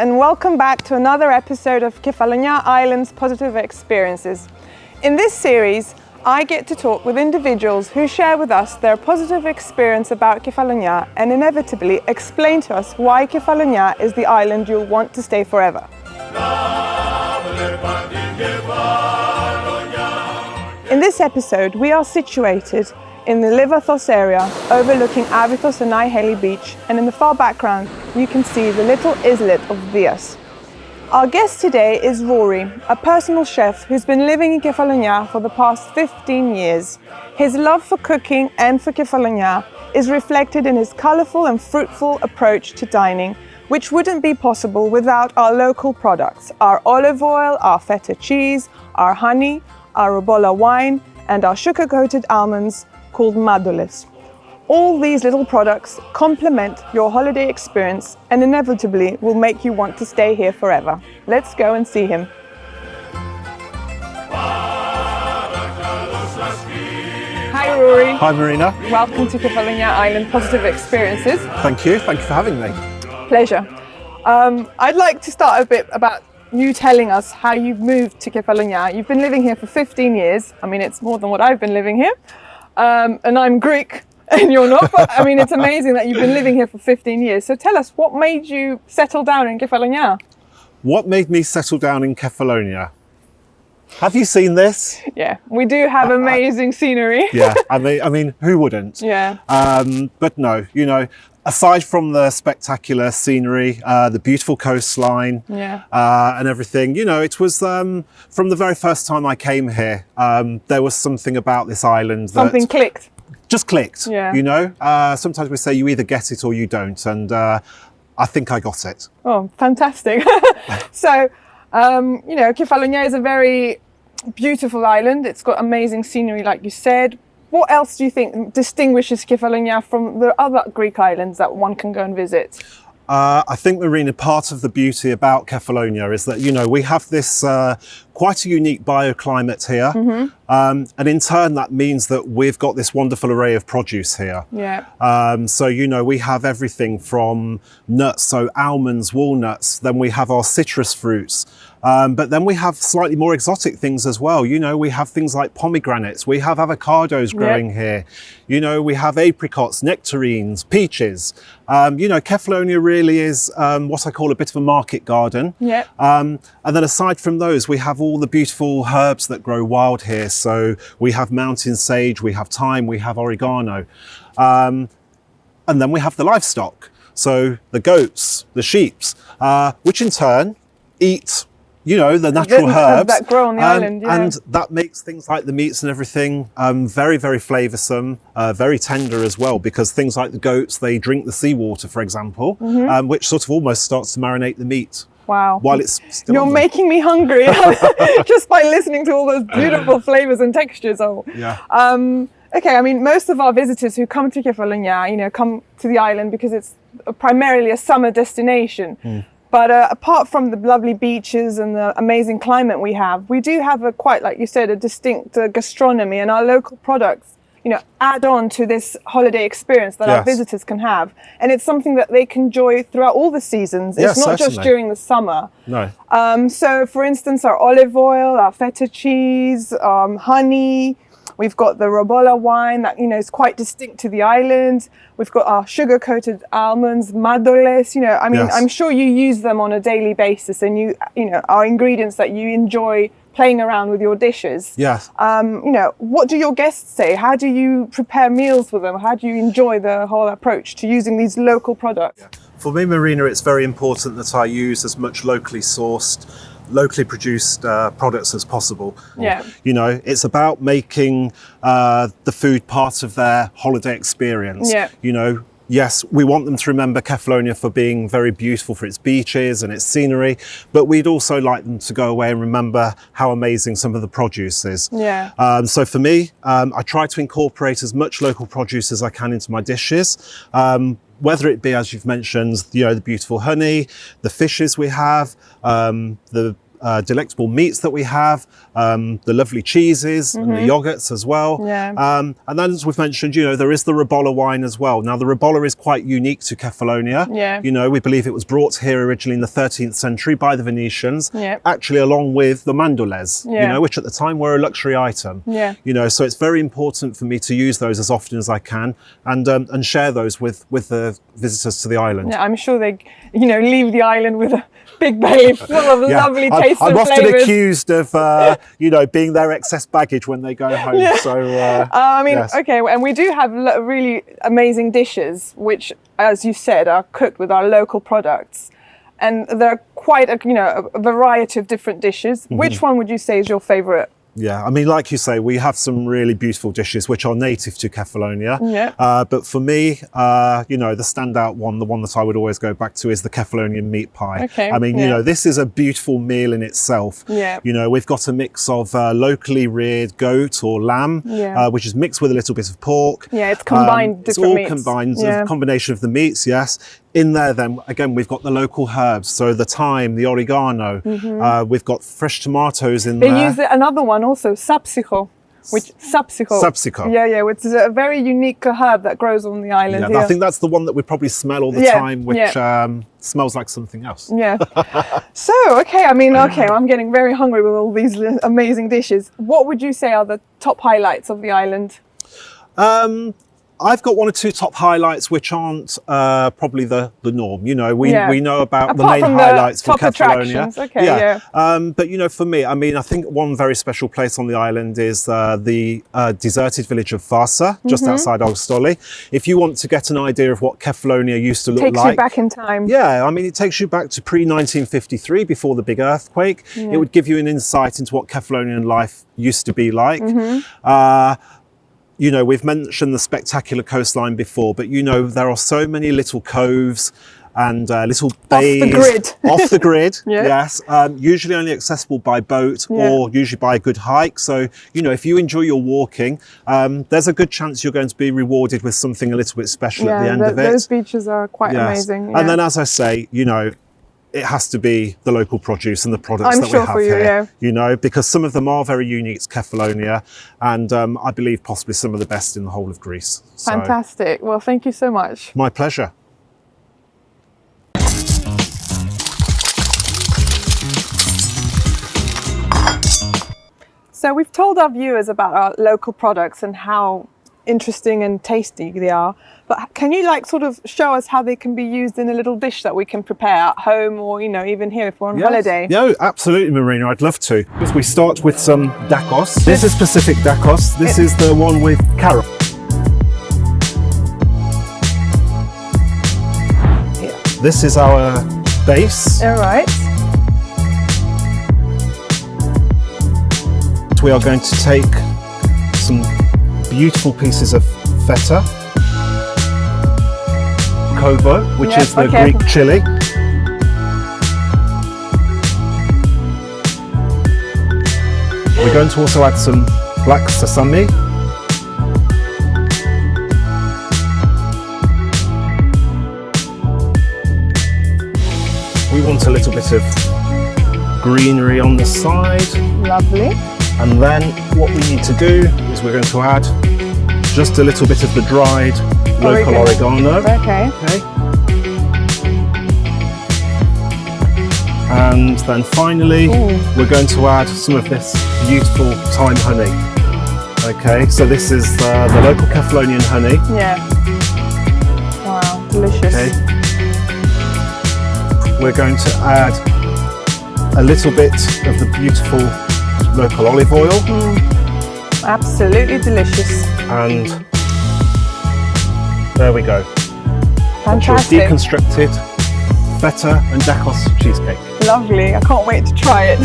and welcome back to another episode of Kefalonia Island's Positive Experiences. In this series, I get to talk with individuals who share with us their positive experience about Kefalonia and inevitably explain to us why Kefalonia is the island you'll want to stay forever. In this episode, we are situated in the Livathos area, overlooking Avithos and Naiheli Beach, and in the far background, you can see the little islet of Dias. Our guest today is Rory, a personal chef who's been living in Kefalonia for the past 15 years. His love for cooking and for Kefalonia is reflected in his colourful and fruitful approach to dining, which wouldn't be possible without our local products, our olive oil, our feta cheese, our honey, our rubola wine, and our sugar-coated almonds called madoles. All these little products complement your holiday experience and inevitably will make you want to stay here forever. Let's go and see him. Hi Rory. Hi Marina. Welcome to Kefalonia Island Positive Experiences. Thank you for having me. Pleasure. I'd like to start a bit about you telling us how you've moved to Kefalonia. You've been living here for 15 years. I mean, it's more than what I've been living here. And I'm Greek and you're not, but I mean, it's amazing that you've been living here for 15 years. So tell us, what made you settle down in Kefalonia? What made me settle down in Kefalonia? Have you seen this? Yeah, we do have amazing scenery. Yeah, I mean, who wouldn't? Yeah. But no, you know, aside from the spectacular scenery, the beautiful coastline, yeah, and everything, you know, it was from the very first time I came here, there was something about this island that something clicked. Just clicked. Yeah. You know, sometimes we say you either get it or you don't, and I think I got it. Oh, fantastic! So, you know, Kefalonia is a very beautiful island. It's got amazing scenery, like you said. What else do you think distinguishes Kefalonia from the other Greek islands that one can go and visit? I think, Marina, part of the beauty about Kefalonia is that, you know, we have this quite a unique bioclimate here. Mm-hmm. And in turn, that means that we've got this wonderful array of produce here. Yeah. So, you know, we have everything from nuts, so almonds, walnuts, then we have our citrus fruits. But then we have slightly more exotic things as well. You know, we have things like pomegranates, we have avocados growing here. You know, we have apricots, nectarines, peaches. You know, Kefalonia really is what I call a bit of a market garden. Yeah. And then aside from those, we have all the beautiful herbs that grow wild here. So we have mountain sage, we have thyme, we have oregano. And then we have the livestock. So the goats, the sheep, which in turn eat, you know, the natural herbs that grow on the island, yeah. And that makes things like the meats and everything very, very flavoursome, very tender as well, because things like the goats, they drink the seawater, for example, which sort of almost starts to marinate the meat. Wow. While it's still You're making me hungry just by listening to all those beautiful flavours and textures. Oh. Yeah. Okay, I mean, most of our visitors who come to Kefalonia, you know, come to the island because it's primarily a summer destination. Mm. But apart from the lovely beaches and the amazing climate we do have a quite, like you said, a distinct gastronomy, and our local products, you know, add on to this holiday experience that our visitors can have. And it's something that they can enjoy throughout all the seasons. It's not just during the summer. No. So for instance, our olive oil, our feta cheese, honey, we've got the rubola wine that, you know, is quite distinct to the island. We've got our sugar-coated almonds, madoles, you know, I mean, I'm sure you use them on a daily basis, and you know, are ingredients that you enjoy playing around with your dishes. Yes. You know, what do your guests say? How do you prepare meals for them? How do you enjoy the whole approach to using these local products? Yeah. For me, Marina, it's very important that I use as much locally sourced, locally produced products as possible. Yeah. You know, it's about making the food part of their holiday experience. Yeah. You know, yes, we want them to remember Kefalonia for being very beautiful for its beaches and its scenery, but we'd also like them to go away and remember how amazing some of the produce is. Yeah. So for me, I try to incorporate as much local produce as I can into my dishes. Whether it be, as you've mentioned, you know, the beautiful honey, the fishes we have, the delectable meats that we have, the lovely cheeses and the yogurts as well. Yeah. And then, as we've mentioned, you know, there is the Ribolla wine as well. Now, the Ribolla is quite unique to Kefalonia. Yeah. You know, we believe it was brought here originally in the 13th century by the Venetians, Yeah. actually along with the mandoles, Yeah. you know, which at the time were a luxury item. Yeah. You know, so it's very important for me to use those as often as I can and share those with the visitors to the island. Yeah, I'm sure they, you know, leave the island with a big belly full of lovely tastes I'm and often flavours. accused of, you know, being their excess baggage when they go home. Yeah. So, I mean, yes. okay, and we do have really amazing dishes, which, as you said, are cooked with our local products. And there are quite a variety of different dishes. Which one would you say is your favourite? Yeah, I mean, like you say, we have some really beautiful dishes which are native to Kefalonia. Yeah. But for me, you know, the standout one, the one that I would always go back to is the Kefalonian meat pie. Okay, I mean, you know, this is a beautiful meal in itself. Yeah. You know, we've got a mix of locally reared goat or lamb, Yeah. which is mixed with a little bit of pork. Yeah, it's combined It's different all meats. combined, Yeah. a combination of the meats, yes. In there, then, again, we've got the local herbs, so the thyme, the oregano. We've got fresh tomatoes in there. They use another one also, sapsico. Sapsico. Yeah, which is a very unique herb that grows on the island Yeah, here. I think that's the one that we probably smell all the Yeah, time, which smells like something else. Yeah. So, okay, I'm getting very hungry with all these amazing dishes. What would you say are the top highlights of the island? I've got one or two top highlights which aren't probably the norm. You know, we know about the Apart main from the highlights for top Kefalonia. attractions, okay, yeah. But you know, for me, I mean, I think one very special place on the island is the deserted village of Vasa, just outside Ostoli. If you want to get an idea of what Kefalonia used to look Takes like, you back in time. yeah, I mean, it takes you back to pre-1953, before the big earthquake. It would give you an insight into what Kefalonian life used to be like. You know, we've mentioned the spectacular coastline before, but you know, there are so many little coves and little bays. Off the grid. Off the grid, Yeah. yes. Usually only accessible by boat or usually by a good hike. So, you know, if you enjoy your walking, there's a good chance you're going to be rewarded with something a little bit special at the end of it. Those beaches are quite amazing. And then, as I say, you know, it has to be the local produce and the products I'm that sure we have for you, here, yeah. you know, because some of them are very unique to Kefalonia and I believe possibly some of the best in the whole of Greece. So, Fantastic. Well, thank you so much. my pleasure. So we've told our viewers about our local products and how interesting and tasty they are, but can you sort of show us how they can be used in a little dish that we can prepare at home or, you know, even here if we're on holiday? Yeah, absolutely, Marina, I'd love to. We start with some dakos. This is Pacific dakos. This is the one with carrot. Yeah. This is our base. All right. We are going to take some beautiful pieces of feta, kovo, which is the Greek chili. We're going to also add some black sesame. We want a little bit of greenery on the side. Lovely. And then what we need to do is we're going to add just a little bit of the dried local oregano. Okay. And then finally, we're going to add some of this beautiful thyme honey. Okay, so this is the local Kefalonian honey. Yeah. Wow, delicious. Okay. We're going to add a little bit of the beautiful local olive oil. Absolutely delicious. And there we go. Fantastic. Deconstructed feta and dakos cheesecake. Lovely. I can't wait to try it.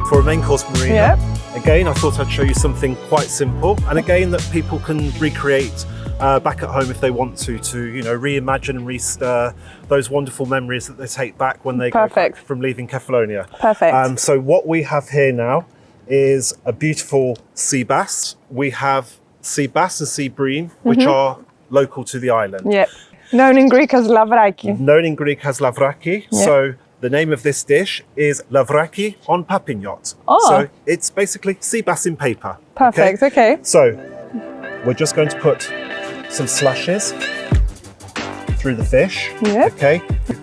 For a main course, Marina, Yep. again, I thought I'd show you something quite simple, and again that people can recreate back at home if they want to you know, reimagine and restir those wonderful memories that they take back when they go back from leaving Kefalonia. Perfect. So what we have here now is a beautiful sea bass. We have sea bass and sea bream, which are local to the island. Yep. Known in Greek as lavraki. Known in Greek as lavraki. Yeah. So the name of this dish is lavraki on papignot. Oh. So it's basically sea bass in paper. Perfect, okay. So we're just going to put some slashes through the fish. Yeah. Okay.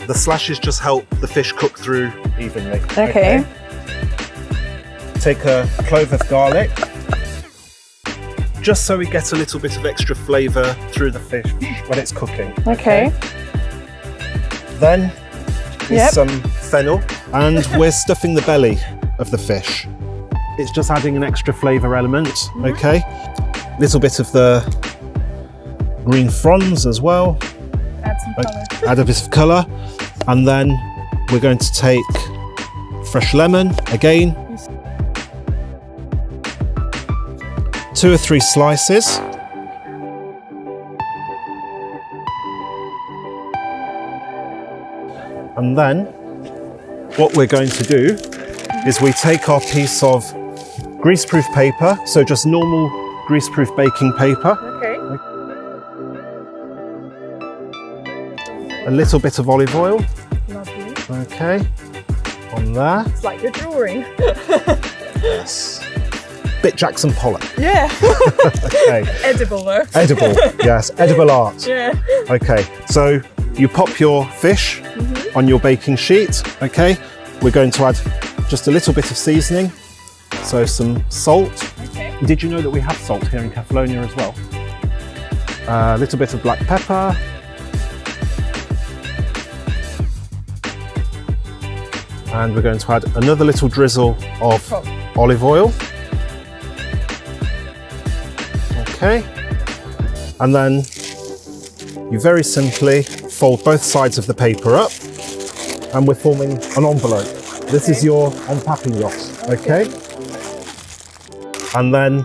The slashes just help the fish cook through evenly. Okay. Take a clove of garlic, just so we get a little bit of extra flavour through the fish when it's cooking. Okay. Then Yep. some fennel, and we're stuffing the belly of the fish. It's just adding an extra flavour element, okay? Little bit of the green fronds as well. Add some colour. Add a bit of colour, and then we're going to take fresh lemon again. 2 or 3 slices. And then what we're going to do is we take our piece of greaseproof paper, so just normal greaseproof baking paper, Okay. a little bit of olive oil, Lovely. okay, on there. It's like you're drawing. Yes. Bit Jackson Pollock. Yeah. Okay. Edible though. Edible, yes, edible art. Yeah. Okay, so you pop your fish on your baking sheet, okay? We're going to add just a little bit of seasoning, so some salt. Okay. Did you know that we have salt here in Kefalonia as well? A little bit of black pepper. And we're going to add another little drizzle of olive oil. Okay. And then you very simply fold both sides of the paper up, and we're forming an envelope. This is your unpacking yacht, okay? And then,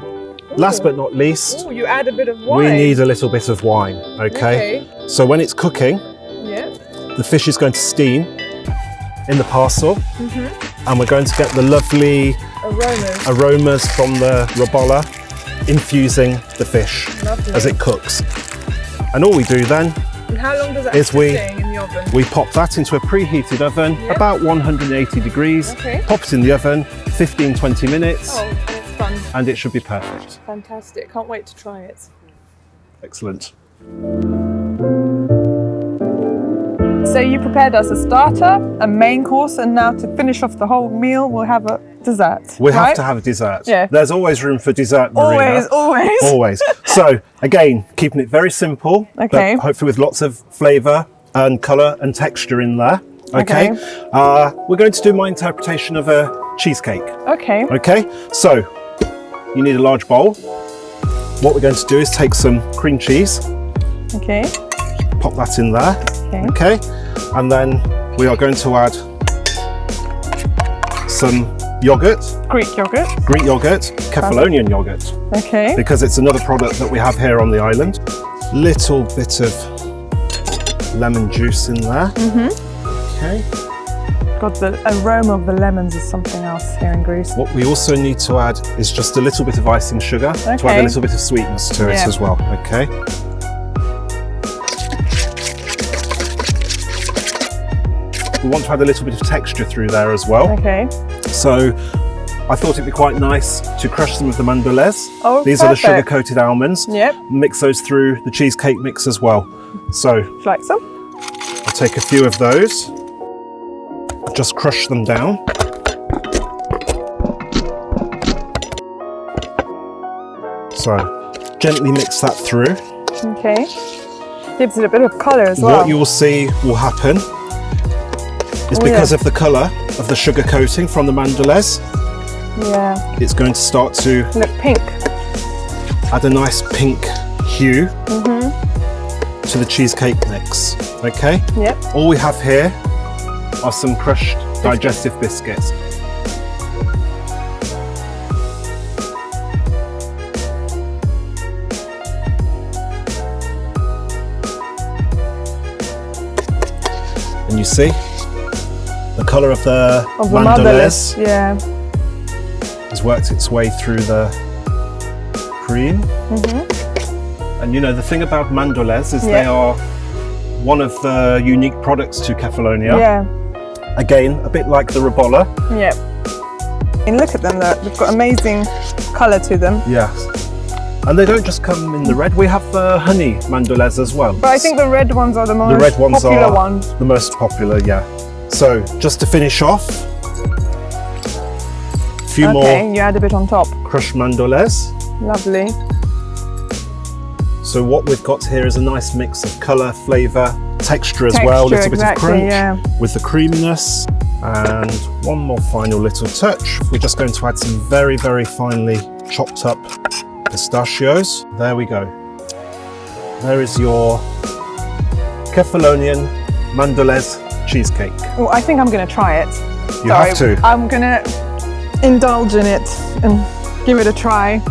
last but not least, Oh, you add a bit of wine. we need a little bit of wine, okay? So when it's cooking, Yeah. the fish is going to steam in the parcel, and we're going to get the lovely Aromas. aromas from the robola infusing the fish Lovely. as it cooks. And all we do then And how long does that is stay in the oven? we pop that into a preheated oven, Yep. about 180 degrees, Okay. pop it in the oven, 15-20 minutes, Oh, and it's fun. and it should be perfect. Fantastic. Can't wait to try it. Excellent. So you prepared us a starter, a main course, and now to finish off the whole meal, we'll have a dessert. We have right? to have a dessert. Yeah. There's always room for dessert, Marina. Always, always. Always. So again, keeping it very simple, Okay. but hopefully with lots of flavour and colour and texture in there. Okay. Okay. We're going to do my interpretation of a cheesecake. Okay. Okay. So you need a large bowl. What we're going to do is take some cream cheese, Okay. pop that in there. Okay. Okay. And then we are going to add some yogurt, Greek yogurt. Greek yogurt, Kefalonian yogurt, Okay. because it's another product that we have here on the island. Little bit of lemon juice in there. Okay. God, the aroma of the lemons is something else here in Greece. What we also need to add is just a little bit of icing sugar to add Okay. a little bit of sweetness to it Yeah. as well. Okay. We want to add a little bit of texture through there as well. Okay. So I thought it'd be quite nice to crush some of the mandolets. Oh, These are the perfect. sugar-coated almonds. Yep. Mix those through the cheesecake mix as well. So Would you like some? I'll take a few of those, just crush them down. So gently mix that through. Okay. Gives it a bit of colour as well. What you'll see will happen is because of the colour of the sugar coating from the mandolets, Yeah. it's going to start to Look pink. add a nice pink hue to the cheesecake mix. Okay? Yep. All we have here are some crushed digestive biscuits. And you see the colour of the mandolets Yeah. has worked its way through the cream. And you know, the thing about mandolets is they are one of the unique products to Kefalonia. Yeah. Again, a bit like the Ribolla. Yeah. And look at them, they've got amazing colour to them. Yes. And they don't just come in the red, we have the honey mandorlas as well. But I think the red ones are the most popular ones. The most popular, yeah. So just to finish off, a few more. You add a bit on top. Crushed mandorlas. Lovely. So what we've got here is a nice mix of colour, flavour, texture as well, a little bit of crunch with the creaminess. And one more final little touch. We're just going to add some very, very finely chopped up pistachios. There we go. There is your Kefalonian mandorlas cheesecake. Well, I think I'm going to try it. You have to. I'm going to indulge in it and give it a try.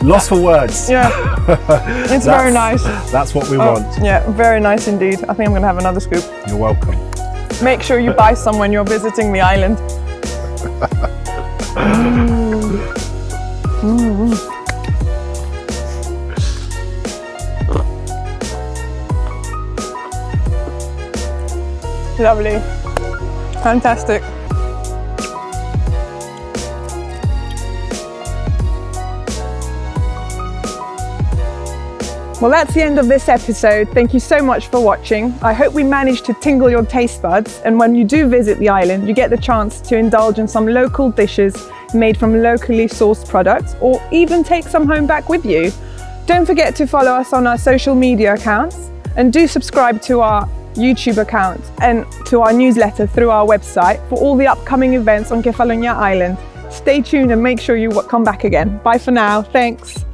Lost for words. Yeah, it's very nice. That's what we want. Yeah, very nice indeed. I think I'm going to have another scoop. You're welcome. Make sure you buy some when you're visiting the island. Lovely. Fantastic. Well, that's the end of this episode. Thank you so much for watching. I hope we managed to tingle your taste buds, and when you do visit the island, you get the chance to indulge in some local dishes made from locally sourced products, or even take some home back with you. Don't forget to follow us on our social media accounts, and do subscribe to our YouTube account and to our newsletter through our website for all the upcoming events on Kefalonia Island. Stay tuned and make sure you come back again. Bye for now. Thanks.